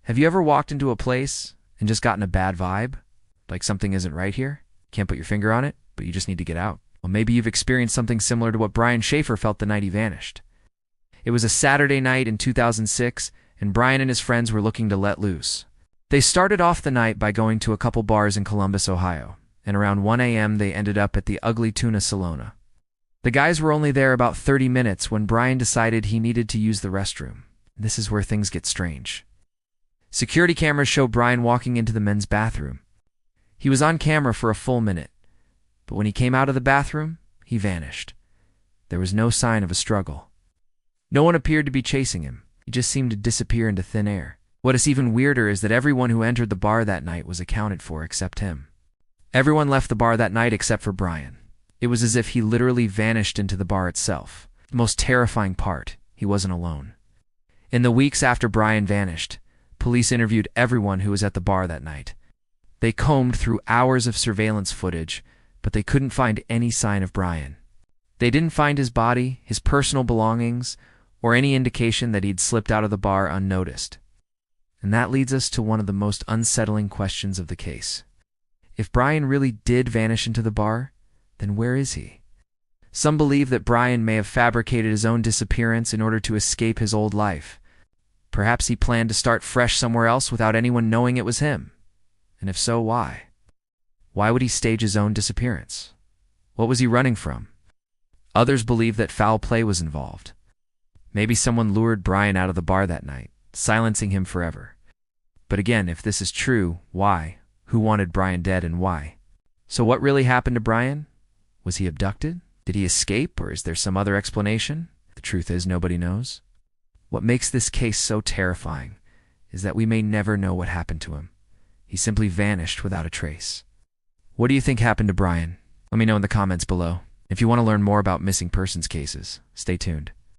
Have you ever walked into a place and just gotten a bad vibe? Like something isn't right here? Can't put your finger on it, but you just need to get out. Well, maybe you've experienced something similar to what Brian Shaffer felt the night he vanished. It was a Saturday night in 2006, and Brian and his friends were looking to let loose. They started off the night by going to a couple bars in Columbus, Ohio, and around 1 a.m. they ended up at the Ugly Tuna Saloona. The guys were only there about 30 minutes when Brian decided he needed to use the restroom. This is where things get strange. Security cameras show Brian walking into the men's bathroom. He was on camera for a full minute, but when he came out of the bathroom, he vanished. There was no sign of a struggle. No one appeared to be chasing him. He just seemed to disappear into thin air. What is even weirder is that everyone who entered the bar that night was accounted for except him. Everyone left the bar that night except for Brian. It was as if he literally vanished into the bar itself. The most terrifying part, he wasn't alone. In the weeks after Brian vanished, police interviewed everyone who was at the bar that night. They combed through hours of surveillance footage, but they couldn't find any sign of Brian. They didn't find his body, his personal belongings, or any indication that he'd slipped out of the bar unnoticed. And that leads us to one of the most unsettling questions of the case. If Brian really did vanish into the bar, then where is he? Some believe that Brian may have fabricated his own disappearance in order to escape his old life. Perhaps he planned to start fresh somewhere else without anyone knowing it was him. And if so, why? Why would he stage his own disappearance? What was he running from? Others believe that foul play was involved. Maybe someone lured Brian out of the bar that night, silencing him forever. But again, if this is true, why? Who wanted Brian dead and why? So what really happened to Brian? Was he abducted? Did he escape, or is there some other explanation? The truth is, nobody knows. What makes this case so terrifying is that we may never know what happened to him. He simply vanished without a trace. What do you think happened to Brian? Let me know in the comments below. If you want to learn more about missing persons cases, stay tuned.